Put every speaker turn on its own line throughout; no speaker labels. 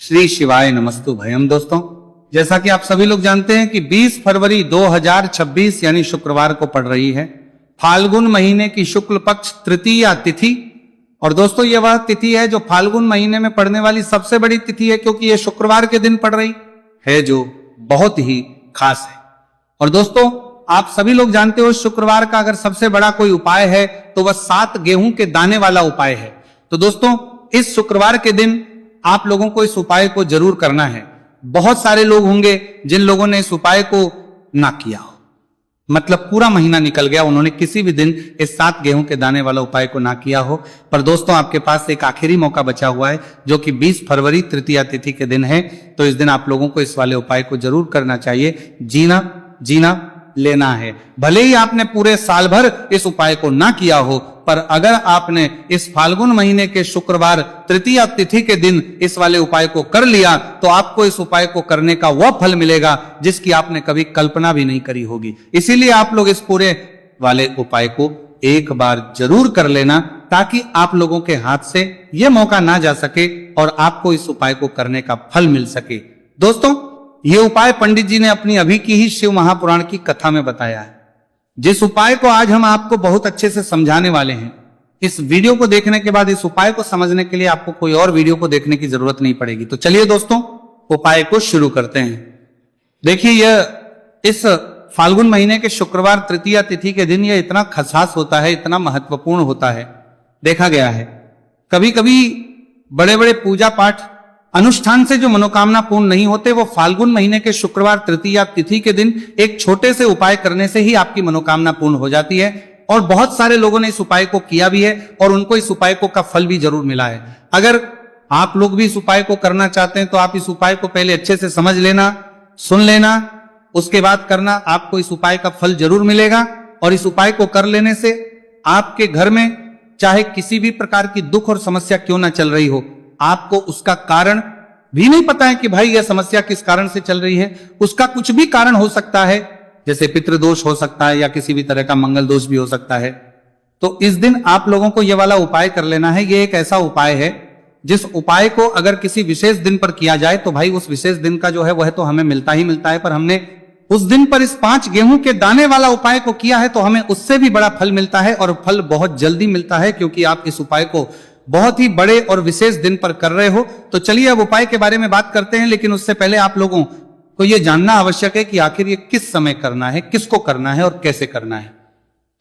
श्री शिवाय नमस्तु भयम। दोस्तों, जैसा कि आप सभी लोग जानते हैं कि 20 फरवरी 2026 यानी शुक्रवार को पड़ रही है फाल्गुन महीने की शुक्ल पक्ष तृतीया तिथि। और दोस्तों, यह वह तिथि है जो फाल्गुन महीने में पड़ने वाली सबसे बड़ी तिथि है, क्योंकि यह शुक्रवार के दिन पड़ रही है, जो बहुत ही खास है। और दोस्तों, आप सभी लोग जानते हो शुक्रवार का अगर सबसे बड़ा कोई उपाय है तो वह 7 गेहूं के दाने वाला उपाय है। तो दोस्तों, इस शुक्रवार के दिन आप लोगों को इस उपाय को जरूर करना है। बहुत सारे लोग होंगे जिन लोगों ने इस उपाय को ना किया हो, मतलब पूरा महीना निकल गया, उन्होंने किसी भी दिन इस 7 गेहूं के दाने वाला उपाय को ना किया हो। पर दोस्तों, आपके पास एक आखिरी मौका बचा हुआ है, जो कि 20 फरवरी तृतीया तिथि के दिन है। तो इस दिन आप लोगों को इस वाले उपाय को जरूर करना चाहिए। जीना लेना है। भले ही आपने पूरे साल भर इस उपाय को ना किया हो, पर अगर आपने इस फाल्गुन महीने के शुक्रवार तृतीया तिथि के दिन इस वाले उपाय को कर लिया, तो आपको इस उपाय को करने का वह फल मिलेगा जिसकी आपने कभी कल्पना भी नहीं करी होगी। इसीलिए आप लोग इस पूरे वाले उपाय को एक बार जरूर कर लेना, ताकि आप लोगों के हाथ से यह मौका ना जा सके और आपको इस उपाय को करने का फल मिल सके। दोस्तों, ये उपाय पंडित जी ने अपनी अभी की ही शिव महापुराण की कथा में बताया है, जिस उपाय को आज हम आपको बहुत अच्छे से समझाने वाले हैं। इस वीडियो को देखने के बाद इस उपाय को समझने के लिए आपको कोई और वीडियो को देखने की जरूरत नहीं पड़ेगी। तो चलिए दोस्तों, उपाय को शुरू करते हैं। देखिए, यह इस फाल्गुन महीने के शुक्रवार तृतीया तिथि के दिन यह इतना खास होता है, इतना महत्वपूर्ण होता है। देखा गया है कभी कभी बड़े बड़े पूजा पाठ अनुष्ठान से जो मनोकामना पूर्ण नहीं होते, वो फाल्गुन महीने के शुक्रवार तृतीया तिथि के दिन एक छोटे से उपाय करने से ही आपकी मनोकामना पूर्ण हो जाती है। और बहुत सारे लोगों ने इस उपाय को किया भी है और उनको इस उपाय को का फल भी जरूर मिला है। अगर आप लोग भी इस उपाय को करना चाहते हैं तो आप इस उपाय को पहले अच्छे से समझ लेना, सुन लेना, उसके बाद करना। आपको इस उपाय का फल जरूर मिलेगा। और इस उपाय को कर लेने से आपके घर में चाहे किसी भी प्रकार की दुख और समस्या क्यों ना चल रही हो, आपको उसका कारण भी नहीं पता है कि भाई यह समस्या किस कारण से चल रही है। उसका कुछ भी कारण हो सकता है, जैसे पितृदोष हो सकता है या किसी भी तरह का मंगल दोष भी हो सकता है। तो इस दिन आप लोगों को यह वाला उपाय कर लेना है। यह एक ऐसा उपाय है जिस उपाय को अगर किसी विशेष दिन पर किया जाए तो भाई उस विशेष दिन का जो है वह तो हमें मिलता ही मिलता है। पर हमने उस दिन पर इस 5 गेहूं के दाने वाला उपाय को किया है तो हमें उससे भी बड़ा फल मिलता है, और फल बहुत जल्दी मिलता है, क्योंकि आप इस उपाय को बहुत ही बड़े और विशेष दिन पर कर रहे हो। तो चलिए अब उपाय के बारे में बात करते हैं, लेकिन उससे पहले आप लोगों को यह जानना आवश्यक है कि आखिर ये किस समय करना है, किसको करना है और कैसे करना है।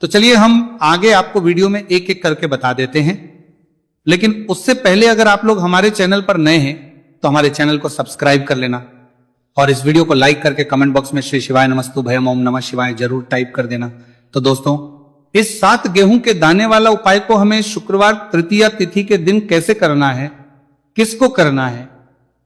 तो चलिए हम आगे आपको वीडियो में एक एक करके बता देते हैं। लेकिन उससे पहले अगर आप लोग हमारे चैनल पर नए हैं तो हमारे चैनल को सब्सक्राइब कर लेना, और इस वीडियो को लाइक करके कमेंट बॉक्स में श्री शिवाय नमस्तु भयम ओम नमः शिवाय जरूर टाइप कर देना। तो दोस्तों, इस 7 गेहूं के दाने वाला उपाय को हमें शुक्रवार तृतीया तिथि के दिन कैसे करना है, किसको करना है,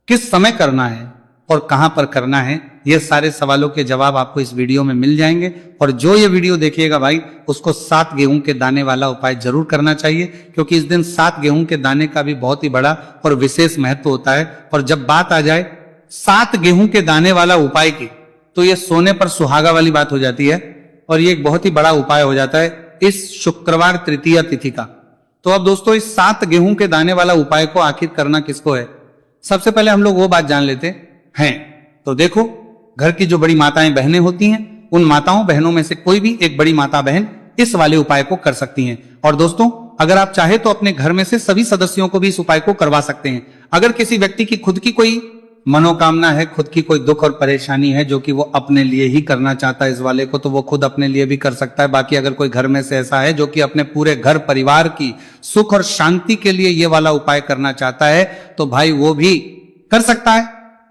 किस समय करना है और कहां पर करना है, ये सारे सवालों के जवाब आपको इस वीडियो में मिल जाएंगे। और जो ये वीडियो देखिएगा भाई, उसको 7 गेहूं के दाने वाला उपाय जरूर करना चाहिए, क्योंकि इस दिन 7 गेहूं के दाने का भी बहुत ही बड़ा और विशेष महत्व होता है। और जब बात आ जाए 7 गेहूं के दाने वाला उपाय की, तो यह सोने पर सुहागा वाली बात हो जाती है, और ये एक बहुत ही बड़ा उपाय हो जाता है इस शुक्रवार तृतीया तिथि का। तो अब दोस्तों, इस 7 गेहूं के दाने वाला उपाय को आखिर करना किसको है, सबसे पहले हम लोग वो बात जान लेते हैं। तो देखो, घर की जो बड़ी माताएं बहनें होती हैं, उन माताओं बहनों में से कोई भी एक बड़ी माता बहन इस वाले उपाय को कर सकती हैं। और दोस्तों, अगर आप चाहे तो अपने घर में से सभी सदस्यों को भी इस उपाय को करवा सकते हैं। अगर किसी व्यक्ति की खुद की कोई मनोकामना है, खुद की कोई दुख और परेशानी है जो कि वो अपने लिए ही करना चाहता है इस वाले को, तो वो खुद अपने लिए भी कर सकता है। बाकी अगर कोई घर में से ऐसा है जो कि अपने पूरे घर परिवार की सुख और शांति के लिए ये वाला उपाय करना चाहता है, तो भाई वो भी कर सकता है,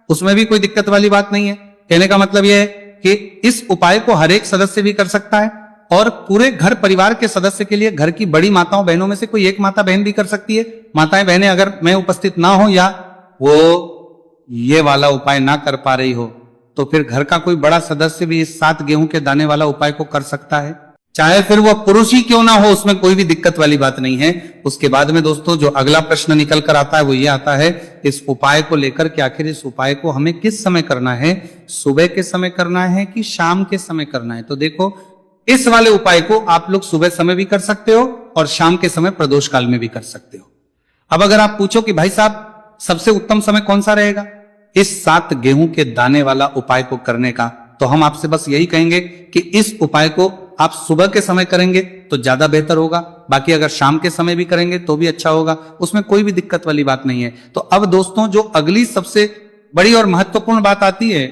उसमें भी कोई दिक्कत वाली बात नहीं है। कहने का मतलब यह है कि इस उपाय को हर एक सदस्य भी कर सकता है, और पूरे घर परिवार के सदस्य के लिए घर की बड़ी माताओं बहनों में से कोई एक माता बहन भी कर सकती है। माताएं बहनें अगर मैं उपस्थित ना हो या वो ये वाला उपाय ना कर पा रही हो, तो फिर घर का कोई बड़ा सदस्य भी इस 7 गेहूं के दाने वाला उपाय को कर सकता है, चाहे फिर वह पुरुष ही क्यों ना हो, उसमें कोई भी दिक्कत वाली बात नहीं है। उसके बाद में दोस्तों, जो अगला प्रश्न निकल कर आता है वो ये आता है इस उपाय को लेकर कि आखिर इस उपाय को हमें किस समय करना है, सुबह के समय करना है कि शाम के समय करना है। तो देखो, इस वाले उपाय को आप लोग सुबह समय भी कर सकते हो और शाम के समय प्रदोष काल में भी कर सकते हो। अब अगर आप पूछो कि भाई साहब सबसे उत्तम समय कौन सा रहेगा इस 7 गेहूं के दाने वाला उपाय को करने का? तो हम आपसे बस यही कहेंगे कि इस उपाय को आप सुबह के समय करेंगे तो ज्यादा बेहतर होगा। बाकी अगर शाम के समय भी करेंगे तो भी अच्छा होगा, उसमें कोई भी दिक्कत वाली बात नहीं है। तो अब दोस्तों जो अगली सबसे बड़ी और महत्वपूर्ण बात आती है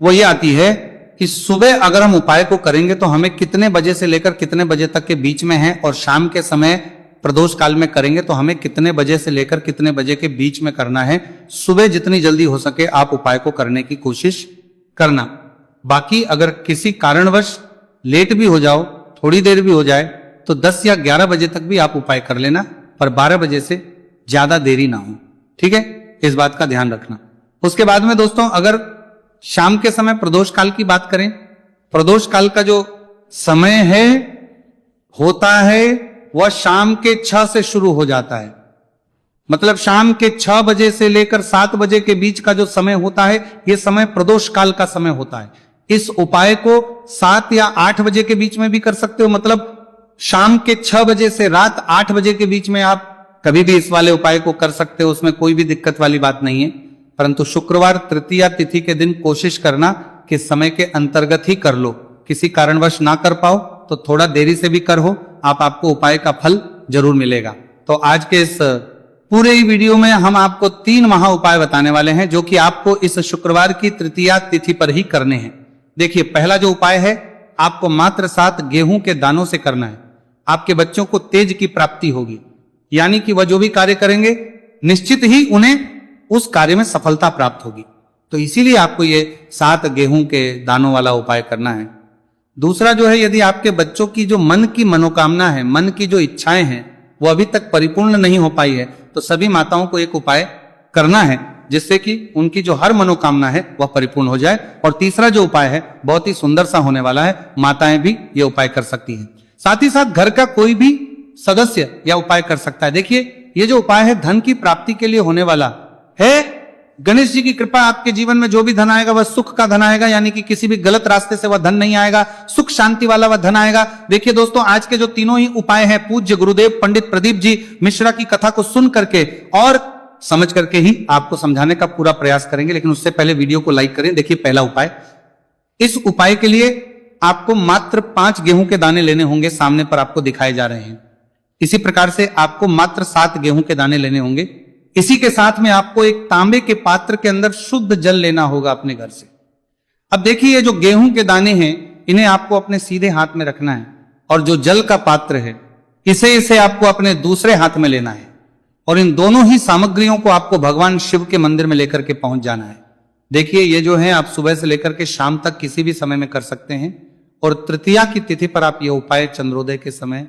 वो ये आती है कि सुबह अगर हम उपाय को करेंगे तो हमें कितने बजे से लेकर कितने बजे तक के बीच में है, और शाम के समय प्रदोष काल में करेंगे तो हमें कितने बजे से लेकर कितने बजे के बीच में करना है। सुबह जितनी जल्दी हो सके आप उपाय को करने की कोशिश करना। बाकी अगर किसी कारणवश लेट भी हो जाओ, थोड़ी देर भी हो जाए, तो 10 या 11 बजे तक भी आप उपाय कर लेना, पर 12 बजे से ज्यादा देरी ना हो। ठीक है, इस बात का ध्यान रखना। उसके बाद में दोस्तों अगर शाम के समय प्रदोष काल की बात करें, प्रदोष काल का जो समय है होता है वह शाम के 6 से शुरू हो जाता है। मतलब शाम के 6 बजे से लेकर 7 बजे के बीच का जो समय होता है यह समय प्रदोष काल का समय होता है। इस उपाय को 7 या 8 बजे के बीच में भी कर सकते हो, मतलब शाम के 6 बजे से रात 8 बजे के बीच में आप कभी भी इस वाले उपाय को कर सकते हो, उसमें कोई भी दिक्कत वाली बात नहीं है। परंतु शुक्रवार तृतीया तिथि के दिन कोशिश करना कि समय के अंतर्गत ही कर लो। किसी कारणवश ना कर पाओ तो थोड़ा देरी से भी कर हो, आपको उपाय का फल जरूर मिलेगा। तो आज के इस पूरे ही वीडियो में हम आपको 3 महा उपाय बताने वाले हैं जो कि आपको इस शुक्रवार की तृतीया तिथि पर ही करने हैं। देखिए, पहला जो उपाय है आपको मात्र 7 गेहूं के दानों से करना है। आपके बच्चों को तेज की प्राप्ति होगी, यानी कि वह जो भी कार्य करेंगे निश्चित ही उन्हें उस कार्य में सफलता प्राप्त होगी। तो इसीलिए आपको ये 7 गेहूं के दानों वाला उपाय करना है। दूसरा जो है, यदि आपके बच्चों की जो मन की मनोकामना है, मन की जो इच्छाएं हैं वो अभी तक परिपूर्ण नहीं हो पाई है, तो सभी माताओं को एक उपाय करना है जिससे कि उनकी जो हर मनोकामना है वह परिपूर्ण हो जाए। और तीसरा जो उपाय है बहुत ही सुंदर सा होने वाला है, माताएं भी ये उपाय कर सकती हैं। साथ ही साथ घर का कोई भी सदस्य यह उपाय कर सकता है। देखिए, ये जो उपाय है धन की प्राप्ति के लिए होने वाला है। गणेश जी की कृपा, आपके जीवन में जो भी धन आएगा वह सुख का धन आएगा, यानी कि किसी भी गलत रास्ते से वह धन नहीं आएगा, सुख शांति वाला वह धन आएगा। देखिए दोस्तों, आज के जो तीनों ही उपाय हैं पूज्य गुरुदेव पंडित प्रदीप जी मिश्रा की कथा को सुन करके और समझ करके ही आपको समझाने का पूरा प्रयास करेंगे। लेकिन उससे पहले वीडियो को लाइक करें। देखिए, पहला उपाय, इस उपाय के लिए आपको मात्र 5 गेहूं के दाने लेने होंगे, सामने पर आपको दिखाए जा रहे हैं। इसी प्रकार से आपको मात्र 7 गेहूं के दाने लेने होंगे। इसी के साथ में आपको एक तांबे के पात्र के अंदर शुद्ध जल लेना होगा अपने घर से। अब देखिए, ये जो गेहूं के दाने हैं इन्हें आपको अपने सीधे हाथ में रखना है, और जो जल का पात्र है इसे आपको अपने दूसरे हाथ में लेना है, और इन दोनों ही सामग्रियों को आपको भगवान शिव के मंदिर में लेकर के पहुंच जाना है। देखिए, ये जो है आप सुबह से लेकर के शाम तक किसी भी समय में कर सकते हैं, और तृतीया की तिथि पर आप ये उपाय चंद्रोदय के समय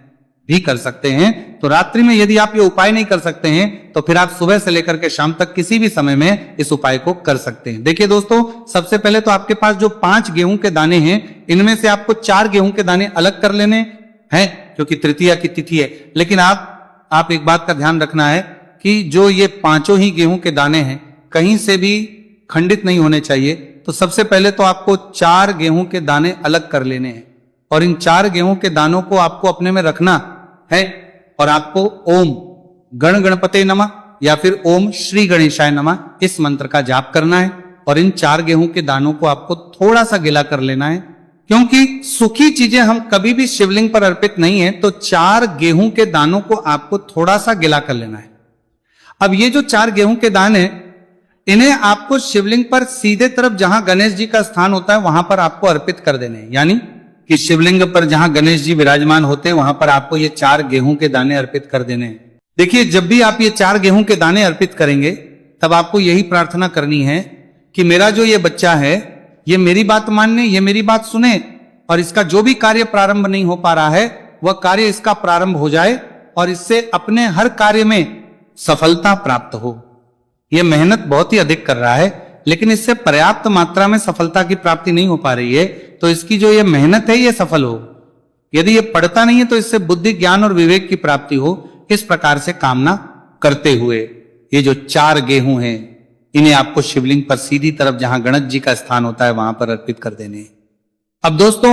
भी कर सकते हैं। तो रात्रि में यदि आप ये उपाय नहीं कर सकते हैं तो फिर आप सुबह से लेकर के शाम तक किसी भी समय में इस उपाय को कर सकते हैं। देखिए दोस्तों, सबसे पहले तो आपके पास जो 5 गेहूं के दाने हैं इनमें से आपको 4 गेहूं के दाने अलग कर लेने हैं क्योंकि तृतीया की तिथि है। लेकिन आप एक बात का ध्यान रखना है कि जो ये 5 ही गेहूं के दाने हैं कहीं से भी खंडित नहीं होने चाहिए। तो सबसे पहले तो आपको 4 गेहूं के दाने अलग कर लेने हैं, और इन 4 गेहूं के दानों को आपको अपने में रखना है, और आपको ओम गण गणपते नमः या फिर ओम श्री गणेशाय नमः इस मंत्र का जाप करना है। और इन 4 गेहूं के दानों को आपको थोड़ा सा गिला कर लेना है, क्योंकि सुखी चीजें हम कभी भी शिवलिंग पर अर्पित नहीं है। तो 4 गेहूं के दानों को आपको थोड़ा सा गिला कर लेना है। अब ये जो 4 गेहूं के दाने, इन्हें आपको शिवलिंग पर सीधे तरफ जहां गणेश जी का स्थान होता है वहां पर आपको अर्पित कर देने हैं, यानी कि शिवलिंग पर जहां गणेश जी विराजमान होते हैं वहां पर आपको ये 4 गेहूं के दाने अर्पित कर देने हैं। देखिए, जब भी आप ये 4 गेहूं के दाने अर्पित करेंगे तब आपको यही प्रार्थना करनी है कि मेरा जो ये बच्चा है ये मेरी बात मानने, ये मेरी बात सुने, और इसका जो भी कार्य प्रारंभ नहीं हो पा रहा है वह कार्य इसका प्रारंभ हो जाए, और इससे अपने हर कार्य में सफलता प्राप्त हो। यह मेहनत बहुत ही अधिक कर रहा है लेकिन इससे पर्याप्त मात्रा में सफलता की प्राप्ति नहीं हो पा रही है, तो इसकी जो ये मेहनत है ये सफल हो। यदि ये पढ़ता नहीं है तो इससे बुद्धि, ज्ञान और विवेक की प्राप्ति हो। इस प्रकार से कामना करते हुए ये जो 4 गेहूं हैं इन्हें आपको शिवलिंग पर सीधी तरफ जहां गणेश जी का स्थान होता है वहां पर अर्पित कर देने। अब दोस्तों,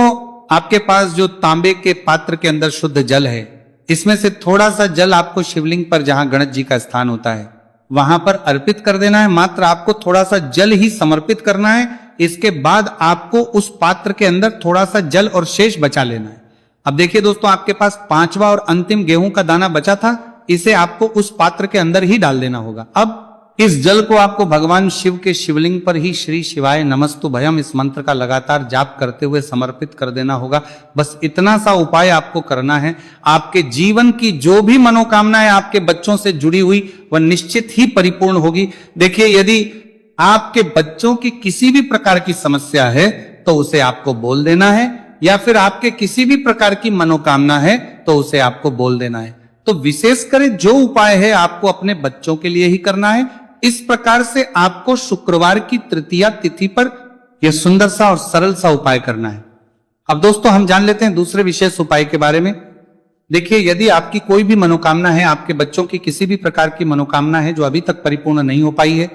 आपके पास जो तांबे के पात्र के अंदर शुद्ध जल है, इसमें से थोड़ा सा जल आपको शिवलिंग पर जहां गणेश जी का स्थान होता है वहां पर अर्पित कर देना है। मात्र आपको थोड़ा सा जल ही समर्पित करना है। इसके बाद आपको उस पात्र के अंदर थोड़ा सा जल और शेष बचा लेना है। अब देखिए दोस्तों, आपके पास 5वां और अंतिम गेहूं का दाना बचा था, इसे आपको उस पात्र के अंदर ही डाल देना होगा। अब इस जल को आपको भगवान शिव के शिवलिंग पर ही श्री शिवाय नमस्तुभयम इस मंत्र का लगातार जाप करते हुए समर्पित कर देना होगा। बस इतना सा उपाय आपको करना है। आपके जीवन की जो भी मनोकामनाएं आपके बच्चों से जुड़ी हुई वह निश्चित ही परिपूर्ण होगी। देखिए, यदि आपके बच्चों की किसी भी प्रकार की समस्या है तो उसे आपको बोल देना है, या फिर आपके किसी भी प्रकार की मनोकामना है तो उसे आपको बोल देना है। तो विशेष कर जो उपाय है आपको अपने बच्चों के लिए ही करना है। इस प्रकार से आपको शुक्रवार की तृतीया तिथि पर यह सुंदर सा और सरल सा उपाय करना है। अब दोस्तों, हम जान लेते हैं दूसरे विशेष उपाय के बारे में। देखिए, यदि आपकी कोई भी मनोकामना है, आपके बच्चों की किसी भी प्रकार की मनोकामना है जो अभी तक परिपूर्ण नहीं हो पाई है,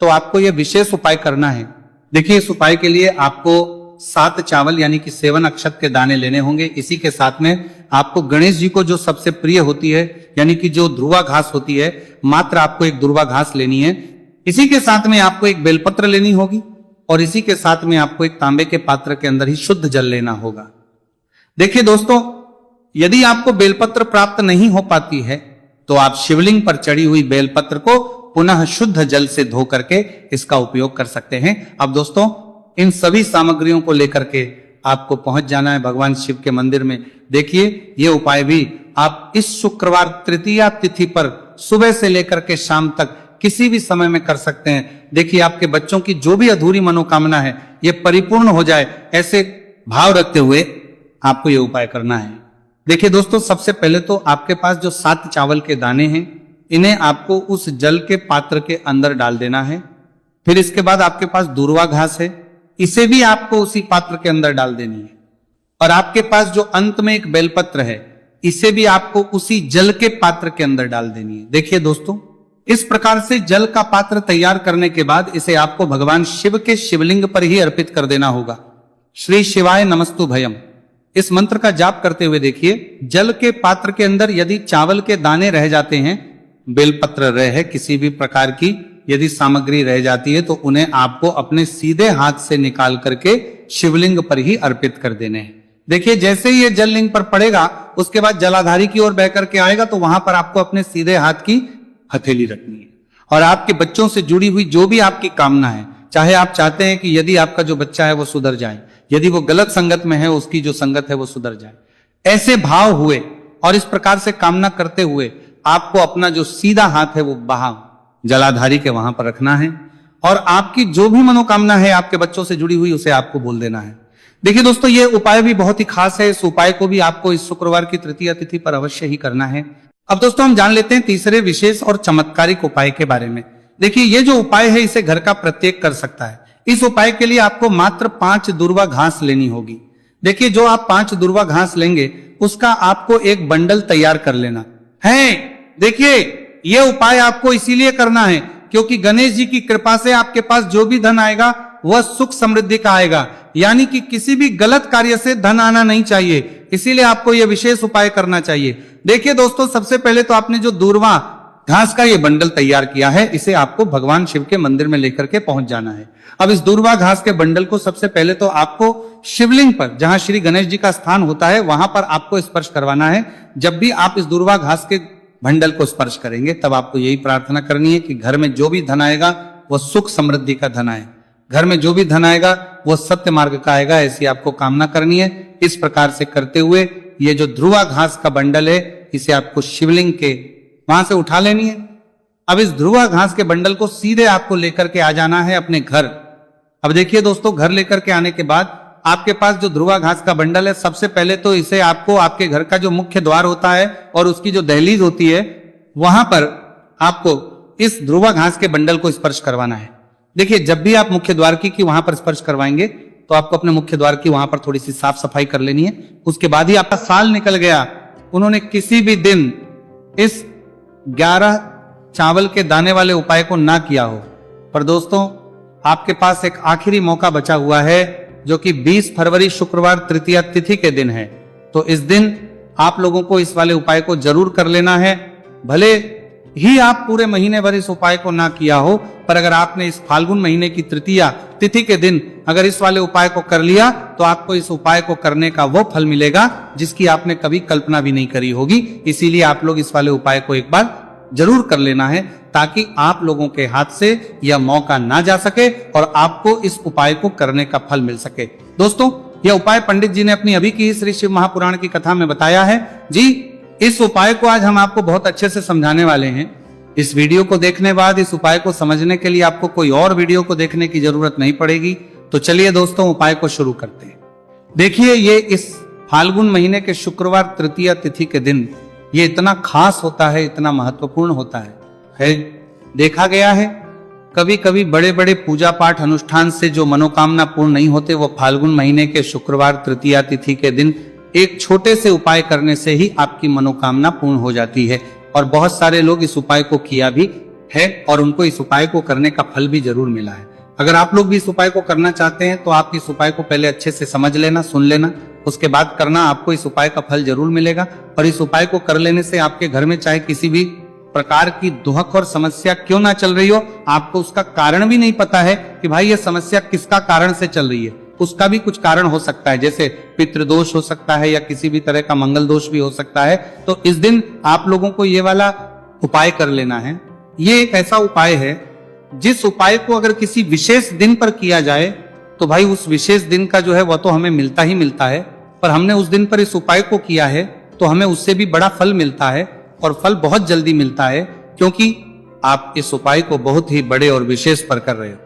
तो आपको यह विशेष उपाय करना है। देखिए, इस उपाय के लिए आपको 7 चावल यानी कि 7 अक्षत के दाने लेने होंगे। इसी के साथ में आपको गणेश जी को जो सबसे प्रिय होती है यानी कि जो ध्रुवा घास होती है, मात्र आपको एक ध्रुवा घास लेनी है। इसी के साथ में आपको एक बेलपत्र लेनी होगी और इसी के साथ में आपको एक तांबे के पात्र के अंदर ही शुद्ध जल लेना होगा। देखिए दोस्तों, यदि आपको बेलपत्र प्राप्त नहीं हो पाती है तो आप शिवलिंग पर चढ़ी हुई बेलपत्र को पुनः शुद्ध जल से धो करके इसका उपयोग कर सकते हैं। अब दोस्तों, इन सभी सामग्रियों को लेकर के आपको पहुंच जाना है भगवान शिव के मंदिर में। देखिए, ये उपाय भी आप इस शुक्रवार तृतीया तिथि पर सुबह से लेकर के शाम तक किसी भी समय में कर सकते हैं। देखिए, आपके बच्चों की जो भी अधूरी मनोकामना है ये परिपूर्ण हो जाए, ऐसे भाव रखते हुए आपको ये उपाय करना है। देखिए दोस्तों, सबसे पहले तो आपके पास जो 7 चावल के दाने हैं, इन्हें आपको उस जल के पात्र के अंदर डाल देना है। फिर इसके बाद आपके पास दूर्वा घास है, इसे भी आपको उसी पात्र के अंदर डाल देनी है। और आपके पास जो अंत में एक बेलपत्र है, इसे भी आपको उसी जल के पात्र के अंदर डाल देनी है। देखिए दोस्तों, इस प्रकार से जल का पात्र तैयार करने के बाद इसे आपको भगवान शिव के शिवलिंग पर ही अर्पित कर देना होगा। श्री शिवाय नमस्तुभयम इस मंत्र का जाप करते हुए देखिए, जल के पात्र के अंदर यदि चावल के दाने रह जाते हैं, बेलपत्र रहे, किसी भी प्रकार की यदि सामग्री रह जाती है, तो उन्हें आपको अपने सीधे हाथ से निकाल करके शिवलिंग पर ही अर्पित कर देने हैं। देखिए, जैसे ही ये जल लिंग पर पड़ेगा, उसके बाद जलाधारी की ओर बह करके आएगा, तो वहां पर आपको अपने सीधे हाथ की हथेली रखनी है। और आपके बच्चों से जुड़ी हुई जो भी आपकी कामना है, चाहे आप चाहते हैं कि यदि आपका जो बच्चा है वो सुधर जाए, यदि वो गलत संगत में है उसकी जो संगत है वो सुधर जाए, ऐसे भाव हुए और इस प्रकार से कामना करते हुए आपको अपना जो सीधा हाथ है वो बाहर जलाधारी के वहां पर रखना है और आपकी जो भी मनोकामना है आपके बच्चों से जुड़ी हुई उसे आपको बोल देना है। देखिए दोस्तों, ये उपाय भी बहुत ही खास है। इस उपाय को भी आपको इस शुक्रवार की तृतीया तिथि पर अवश्य ही करना है। अब दोस्तों, हम जान लेते हैं तीसरे विशेष और चमत्कारिक उपाय के बारे में। देखिए, ये जो उपाय है इसे घर का प्रत्येक कर सकता है। इस उपाय के लिए आपको मात्र 5 दूर्वा घास लेनी होगी। देखिए, जो आप 5 दूर्वा घास लेंगे उसका आपको एक बंडल तैयार कर लेना है। देखिए, यह उपाय आपको इसीलिए करना है क्योंकि गणेश जी की कृपा से आपके पास जो भी धन आएगा वह सुख समृद्धि का आएगा, यानी कि किसी भी गलत कार्य से धन आना नहीं चाहिए। इसीलिए आपको यह विशेष उपाय करना चाहिए। देखिए दोस्तों, सबसे पहले तो आपने जो दूर्वा घास का ये बंडल तैयार किया है, इसे आपको भगवान शिव के मंदिर में लेकर के पहुंच जाना है। अब इस दूर्वा घास के बंडल को सबसे पहले तो आपको शिवलिंग पर, जहां श्री गणेश जी का स्थान होता है, वहां पर आपको स्पर्श करवाना है। जब भी आप इस दूर्वा घास के बंडल को स्पर्श करेंगे तब आपको यही प्रार्थना करनी है कि घर में जो भी धन आएगा वह सुख समृद्धि का धन आए, घर में जो भी धन आएगा वह सत्य मार्ग का आएगा, ऐसी आपको कामना करनी है। इस प्रकार से करते हुए ये जो ध्रुवा घास का बंडल है इसे आपको शिवलिंग के वहां से उठा लेनी है। अब इस ध्रुवा घास के बंडल को सीधे आपको लेकर के आ जाना है अपने घर। अब देखिए दोस्तों, घर लेकर के आने के बाद आपके पास जो ध्रुवा घास का बंडल है, सबसे पहले तो इसे आपको आपके घर का जो मुख्य द्वार होता है और उसकी जो दहलीज होती है वहां पर आपको इस ध्रुवा घास के बंडल को स्पर्श करवाना है। देखिए, जब भी आप मुख्य द्वार की वहां पर स्पर्श करवाएंगे तो आपको अपने मुख्य द्वार की वहां पर थोड़ी सी साफ सफाई कर लेनी है। उसके बाद ही आपका साल निकल गया, उन्होंने किसी भी दिन इस 11 चावल के दाने वाले उपाय को ना किया हो। पर दोस्तों, आपके पास एक आखिरी मौका बचा हुआ है जो कि 20 फरवरी शुक्रवार तृतीया तिथि के दिन है। तो इस दिन आप लोगों को इस वाले उपाय को जरूर कर लेना है। भले ही आप पूरे महीने भर इस उपाय को ना किया हो, पर अगर आपने इस फाल्गुन महीने की तृतीया तिथि के दिन अगर इस वाले उपाय को कर लिया तो आपको इस उपाय को करने का वो फल मिलेगा जिसकी आपने कभी कल्पना भी नहीं करी होगी। इसीलिए आप लोग इस वाले उपाय को एक बार जरूर कर लेना है ताकि आप लोगों के हाथ से यह मौका ना जा सके और आपको इस उपाय को करने का फल मिल सके। दोस्तों, यह उपाय पंडित जी ने अपनी अभी की श्री शिव महापुराण की कथा में बताया है। जी, इस उपाय को आज हम आपको बहुत अच्छे से समझाने वाले हैं। इस वीडियो को देखने बाद इस उपाय को समझने के लिए आपको कोई और वीडियो को देखने की जरूरत नहीं पड़ेगी। तो चलिए दोस्तों, उपाय को शुरू करते हैं। देखिए, ये इस फाल्गुन महीने के शुक्रवार तृतीया तिथि के दिन ये इतना खास होता है, इतना महत्वपूर्ण होता है। देखा गया है कभी कभी बड़े बड़े पूजा पाठ अनुष्ठान से जो मनोकामना पूर्ण नहीं होते, वो फाल्गुन महीने के शुक्रवार तृतीया तिथि के दिन एक छोटे से उपाय करने से ही आपकी मनोकामना पूर्ण हो जाती है। और बहुत सारे लोग इस उपाय को किया भी है और उनको इस उपाय को करने का फल भी जरूर मिला है। अगर आप लोग भी इस उपाय को करना चाहते हैं तो आप इस उपाय को पहले अच्छे से समझ लेना, सुन लेना, उसके बाद करना। आपको इस उपाय का फल जरूर मिलेगा। और इस उपाय को कर लेने से आपके घर में चाहे किसी भी प्रकार की दुहक और समस्या क्यों ना चल रही हो, आपको उसका कारण भी नहीं पता है कि भाई ये समस्या किसका कारण से चल रही है, उसका भी कुछ कारण हो सकता है। जैसे पितृदोष हो सकता है या किसी भी तरह का मंगल दोष भी हो सकता है। तो इस दिन आप लोगों को ये वाला उपाय कर लेना है। ये एक ऐसा उपाय है जिस उपाय को अगर किसी विशेष दिन पर किया जाए तो भाई उस विशेष दिन का जो है वह तो हमें मिलता ही मिलता है, पर हमने उस दिन पर इस उपाय को किया है तो हमें उससे भी बड़ा फल मिलता है और फल बहुत जल्दी मिलता है, क्योंकि आप इस उपाय को बहुत ही बड़े और विशेष पर कर रहे हो।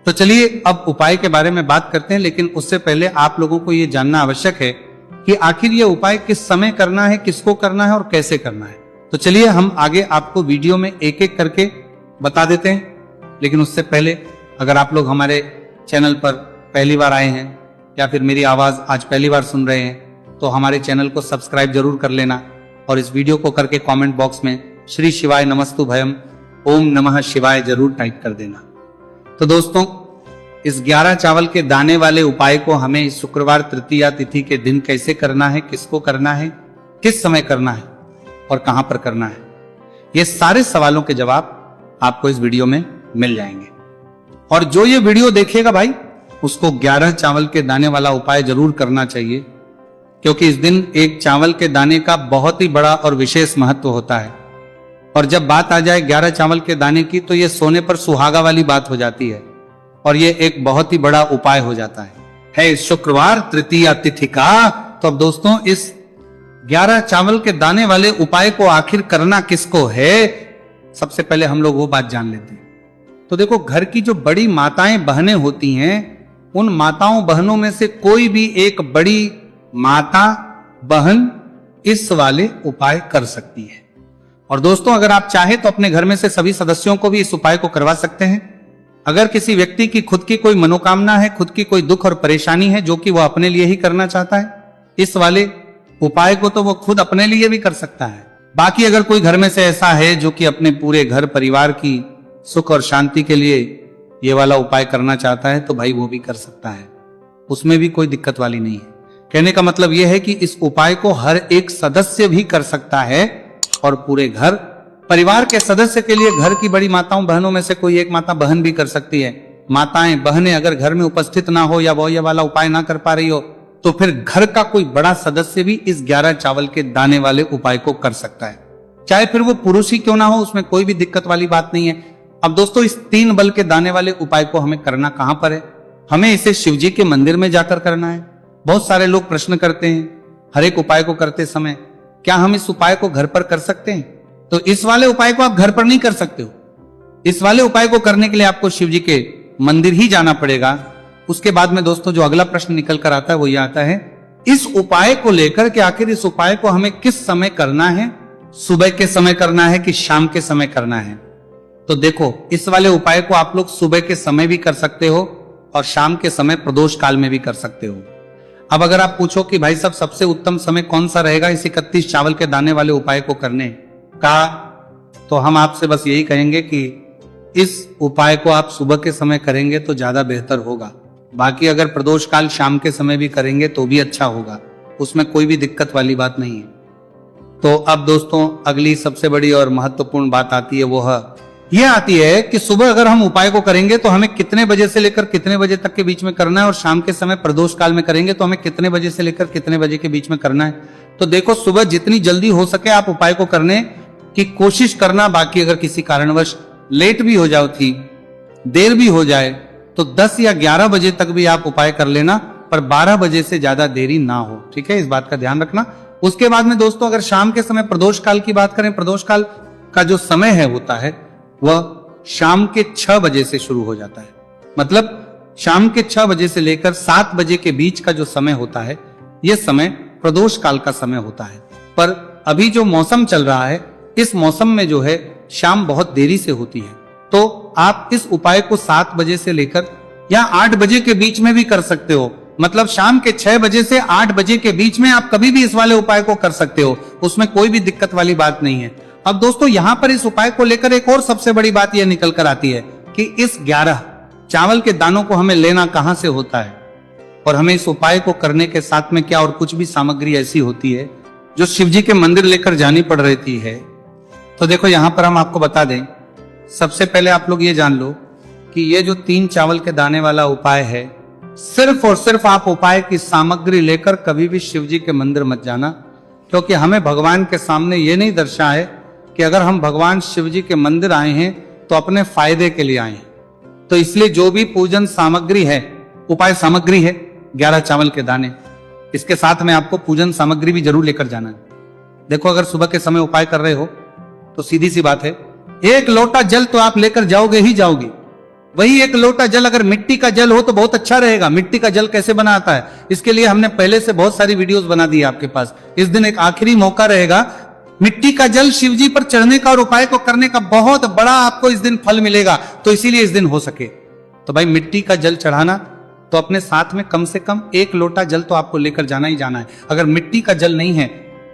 तो चलिए अब उपाय के बारे में बात करते हैं, लेकिन उससे पहले आप लोगों को यह जानना आवश्यक है कि आखिर ये उपाय किस समय करना है, किसको करना है और कैसे करना है। तो चलिए हम आगे आपको वीडियो में एक एक करके बता देते हैं। लेकिन उससे पहले अगर आप लोग हमारे चैनल पर पहली बार आए हैं या फिर मेरी आवाज आज पहली बार सुन रहे हैं तो हमारे चैनल को सब्सक्राइब जरूर कर लेना और इस वीडियो को करके कमेंट बॉक्स में श्री शिवाय नमस्तु भयम ओम नमः शिवाय जरूर टाइप कर देना। तो दोस्तों, इस 11 चावल के दाने वाले उपाय को हमें इस शुक्रवार तृतीया तिथि के दिन कैसे करना है, किसको करना है, किस समय करना है और कहां पर करना है, ये सारे सवालों के जवाब आपको इस वीडियो में मिल जाएंगे। और जो ये वीडियो देखेगा भाई उसको 11 चावल के दाने वाला उपाय जरूर करना चाहिए, क्योंकि इस दिन एक चावल के दाने का बहुत ही बड़ा और विशेष महत्व होता है। और जब बात आ जाए 11 चावल के दाने की तो ये सोने पर सुहागा वाली बात हो जाती है और ये एक बहुत ही बड़ा उपाय हो जाता है इस शुक्रवार तृतीया तिथि का। तो अब दोस्तों, इस 11 चावल के दाने वाले उपाय को आखिर करना किसको है, सबसे पहले हम लोग वो बात जान लेते हैं। तो देखो, घर की जो बड़ी माताएं बहनें होती हैं, उन माताओं बहनों में से कोई भी एक बड़ी माता बहन इस वाले उपाय कर सकती है। और दोस्तों, अगर आप चाहे तो अपने घर में से सभी सदस्यों को भी इस उपाय को करवा सकते हैं। अगर किसी व्यक्ति की खुद की कोई मनोकामना है, खुद की कोई दुख और परेशानी है जो कि वो अपने लिए ही करना चाहता है, इस वाले उपाय को तो वो खुद अपने लिए भी कर सकता है। बाकी अगर कोई घर में से ऐसा है जो कि अपने पूरे घर परिवार की सुख और शांति के लिए ये वाला उपाय करना चाहता है तो भाई वो भी कर सकता है, उसमें भी कोई दिक्कत वाली नहीं है। कहने का मतलब यह है कि इस उपाय को हर एक सदस्य भी कर सकता है और पूरे घर परिवार के सदस्य के लिए घर की बड़ी माताओं बहनों में से कोई एक माता बहन भी कर सकती है। माताएं बहनें अगर घर में उपस्थित ना हो या वो ये वाला उपाय ना कर पा रही हो तो फिर घर का कोई बड़ा सदस्य भी इस 11 चावल के दाने वाले उपाय को कर सकता है, चाहे फिर वो पुरुष ही क्यों ना हो, उसमें कोई भी दिक्कत वाली बात नहीं है। अब दोस्तों, इस 3 बल के दाने वाले उपाय को हमें करना कहां पर है, हमें इसे शिवजी के मंदिर में जाकर करना है। बहुत सारे लोग प्रश्न करते हैं हर एक उपाय को करते समय, क्या हम इस उपाय को घर पर कर सकते हैं? तो इस वाले उपाय को आप घर पर नहीं कर सकते हो। इस वाले उपाय को करने के लिए आपको शिवजी के मंदिर ही जाना पड़ेगा। उसके बाद में दोस्तों जो अगला प्रश्न निकल कर आता है वो ये आता है, इस उपाय को लेकर के आखिर इस उपाय को हमें किस समय करना है, सुबह के समय करना है कि शाम के समय करना है? तो देखो, इस वाले उपाय को आप लोग सुबह के समय भी कर सकते हो और शाम के समय प्रदोष काल में भी कर सकते हो। अब अगर आप पूछो कि भाई साहब सबसे उत्तम समय कौन सा रहेगा इस 31 चावल के दाने वाले उपाय को करने का, तो हम आपसे बस यही कहेंगे कि इस उपाय को आप सुबह के समय करेंगे तो ज्यादा बेहतर होगा। बाकी अगर प्रदोष काल शाम के समय भी करेंगे तो भी अच्छा होगा, उसमें कोई भी दिक्कत वाली बात नहीं है। तो अब दोस्तों अगली सबसे बड़ी और महत्वपूर्ण बात आती है, वो ये आती है कि सुबह अगर हम उपाय को करेंगे तो हमें कितने बजे से लेकर कितने बजे तक के बीच में करना है, और शाम के समय प्रदोष काल में करेंगे तो हमें कितने बजे से लेकर कितने बजे के बीच में करना है। तो देखो, सुबह जितनी जल्दी हो सके आप उपाय को करने की कोशिश करना। बाकी अगर किसी कारणवश लेट भी हो जाओ थी, देर भी हो जाए, तो 10 या 11 बजे तक भी आप उपाय कर लेना, पर 12 बजे से ज्यादा देरी ना हो। ठीक है, इस बात का ध्यान रखना। उसके बाद में दोस्तों अगर शाम के समय प्रदोष काल की बात करें, प्रदोष काल का जो समय है होता है वह शाम के 6 बजे से शुरू हो जाता है। मतलब शाम के 6 बजे से लेकर 7 बजे के बीच का जो समय होता है, यह समय प्रदोष काल का समय होता है। पर अभी जो मौसम चल रहा है, इस मौसम में जो है शाम बहुत देरी से होती है। तो आप इस उपाय को 7 बजे से लेकर या 8 बजे के बीच में भी कर सकते हो। मतलब शाम के 6 बजे से 8 बजे के बीच में आप कभी भी इस वाले उपाय को कर सकते हो, उसमें कोई भी दिक्कत वाली बात नहीं है। अब दोस्तों यहां पर इस उपाय को लेकर एक और सबसे बड़ी बात यह निकल कर आती है कि इस 11 चावल के दानों को हमें लेना कहां से होता है, और हमें इस उपाय को करने के साथ में क्या और कुछ भी सामग्री ऐसी होती है जो शिवजी के मंदिर लेकर जानी पड़ रही है। तो देखो यहां पर हम आपको बता दें, सबसे पहले आप लोग ये जान लो कि ये जो 3 चावल के दाने वाला उपाय है, सिर्फ और सिर्फ आप उपाय की सामग्री लेकर कभी भी शिवजी के मंदिर मत जाना, क्योंकि हमें भगवान के सामने ये नहीं दर्शा है कि अगर हम भगवान शिवजी के मंदिर आए हैं तो अपने फायदे के लिए आए हैं। तो इसलिए जो भी पूजन सामग्री है, उपाय सामग्री है 11 चावल के दाने, इसके साथ में आपको पूजन सामग्री भी जरूर लेकर जाना है। देखो अगर सुबह के समय उपाय कर रहे हो तो सीधी सी बात है, 1 लोटा जल तो आप लेकर जाओगे ही जाओगे। वही 1 लोटा जल अगर मिट्टी का जल हो तो बहुत अच्छा रहेगा। मिट्टी का जल कैसे बना आता है, इसके लिए हमने पहले से बहुत सारी वीडियोस बना दी है आपके पास। इस दिन एक आखिरी मौका रहेगा, मिट्टी का जल शिवजी पर चढ़ने का और उपाय को करने का बहुत बड़ा आपको इस दिन फल मिलेगा। तो इसीलिए इस दिन हो सके तो भाई मिट्टी का जल चढ़ाना, तो अपने साथ में कम से कम 1 लोटा जल तो आपको लेकर जाना ही जाना है। अगर मिट्टी का जल नहीं है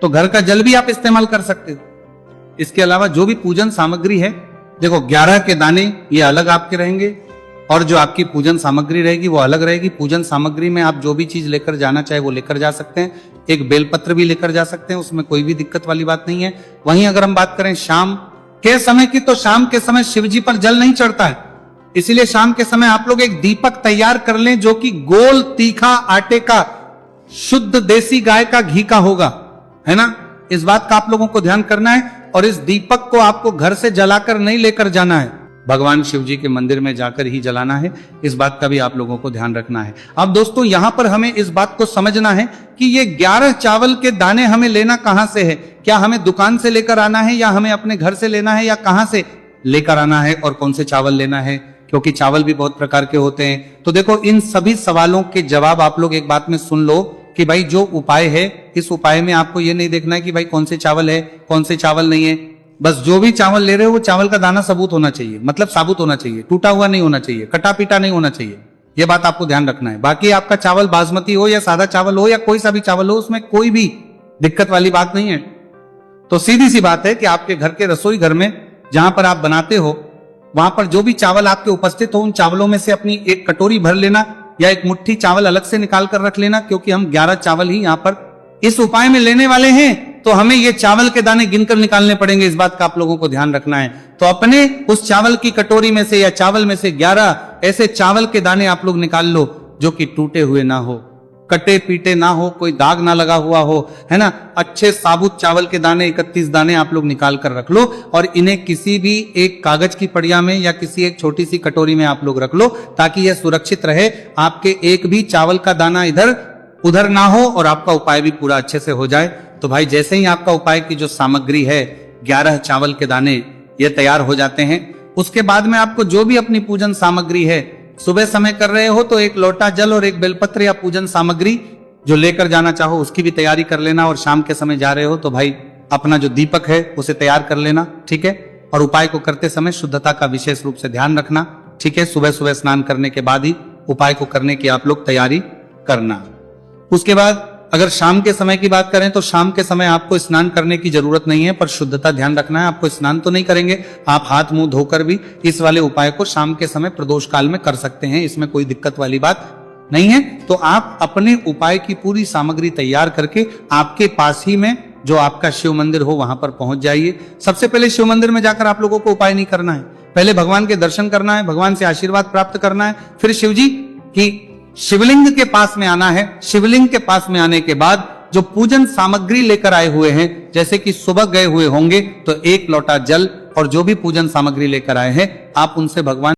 तो घर का जल भी आप इस्तेमाल कर सकते हो। इसके अलावा जो भी पूजन सामग्री है, देखो 11 के दाने ये अलग आपके रहेंगे, और जो आपकी पूजन सामग्री रहेगी वो अलग रहेगी। पूजन सामग्री में आप जो भी चीज लेकर जाना चाहे वो लेकर जा सकते हैं। एक बेलपत्र भी लेकर जा सकते हैं, उसमें कोई भी दिक्कत वाली बात नहीं है। वहीं अगर हम बात करें शाम के समय की, तो शाम के समय शिवजी पर जल नहीं चढ़ता है, इसीलिए शाम के समय आप लोग एक दीपक तैयार कर लें जो कि गोल तीखा आटे का, शुद्ध देसी गाय का घी का होगा, है ना। इस बात का आप लोगों को ध्यान करना है। और इस दीपक को आपको घर से जलाकर नहीं लेकर जाना है, भगवान शिवजी के मंदिर में जाकर ही जलाना है। इस बात का भी आप लोगों को ध्यान रखना है। अब दोस्तों यहां पर हमें इस बात को समझना है कि ये 11 चावल के दाने हमें लेना कहां से है। क्या हमें दुकान से लेकर आना है, या हमें अपने घर से लेना है, या कहां से लेकर आना है, और कौन से चावल लेना है, क्योंकि चावल भी बहुत प्रकार के होते हैं। तो देखो इन सभी सवालों के जवाब आप लोग एक बात में सुन लो कि भाई जो उपाय है, इस उपाय में आपको ये नहीं देखना है कि भाई कौन से चावल है, कौन से चावल नहीं है। बस जो भी चावल ले रहे हो वो चावल का दाना सबूत होना चाहिए, मतलब साबुत होना चाहिए, टूटा हुआ नहीं होना चाहिए, कटा पीटा नहीं होना चाहिए। ये बात आपको ध्यान रखना है। बाकी आपका चावल बासमती हो या सादा चावल हो या कोई सा भी चावल हो, उसमें कोई भी दिक्कत वाली बात नहीं है। तो सीधी सी बात है कि आपके घर के रसोई घर में जहां पर आप बनाते हो, वहां पर जो भी चावल आपके उपस्थित हो, उन चावलों में से अपनी एक कटोरी भर लेना या एक मुट्ठी चावल अलग से निकाल कर रख लेना, क्योंकि हम 11 चावल ही यहाँ पर इस उपाय में लेने वाले हैं। तो हमें ये चावल के दाने गिनकर निकालने पड़ेंगे, इस बात का आप लोगों को ध्यान रखना है। तो अपने उस चावल की कटोरी में से या चावल में से 11 ऐसे चावल के दाने आप लोग निकाल लो जो कि टूटे हुए ना हो, कटे पीटे ना हो, कोई दाग ना लगा हुआ हो, है ना। अच्छे साबुत चावल के दाने 31 दाने आप लोग निकाल कर रख लो, और इन्हें किसी भी एक कागज की पड़िया में या किसी एक छोटी सी कटोरी में आप लोग रख लो, ताकि यह सुरक्षित रहे। आपके एक भी चावल का दाना इधर उधर ना हो और आपका उपाय भी पूरा अच्छे से हो जाए। तो भाई जैसे ही आपका उपाय की जो सामग्री है 11 चावल के दाने ये तैयार हो जाते हैं, उसके बाद में आपको जो भी अपनी पूजन सामग्री है, सुबह समय कर रहे हो तो 1 लोटा जल और 1 बेलपत्र या पूजन सामग्री जो लेकर जाना चाहो उसकी भी तैयारी कर लेना। और शाम के समय जा रहे हो तो भाई अपना जो दीपक है उसे तैयार कर लेना, ठीक है। और उपाय को करते समय शुद्धता का विशेष रूप से ध्यान रखना, ठीक है। सुबह सुबह स्नान करने के बाद ही उपाय को करने की आप लोग तैयारी करना। उसके बाद अगर शाम के समय की बात करें तो शाम के समय आपको स्नान करने की जरूरत नहीं है, पर शुद्धता ध्यान रखना है। आपको स्नान तो नहीं करेंगे, आप हाथ मुंह धोकर भी इस वाले उपाय को शाम के समय प्रदोष काल में कर सकते हैं, इसमें कोई दिक्कत वाली बात नहीं है। तो आप अपने उपाय की पूरी सामग्री तैयार करके आपके पास ही में जो आपका शिव मंदिर हो वहां पर पहुंच जाइए। सबसे पहले शिव मंदिर में जाकर आप लोगों को उपाय नहीं करना है, पहले भगवान के दर्शन करना है, भगवान से आशीर्वाद प्राप्त करना है, फिर शिव जी की शिवलिंग के पास में आना है। शिवलिंग के पास में आने के बाद जो पूजन सामग्री लेकर आए हुए हैं, जैसे कि सुबह गए हुए होंगे तो 1 लोटा जल और जो भी पूजन सामग्री लेकर आए हैं, आप उनसे भगवान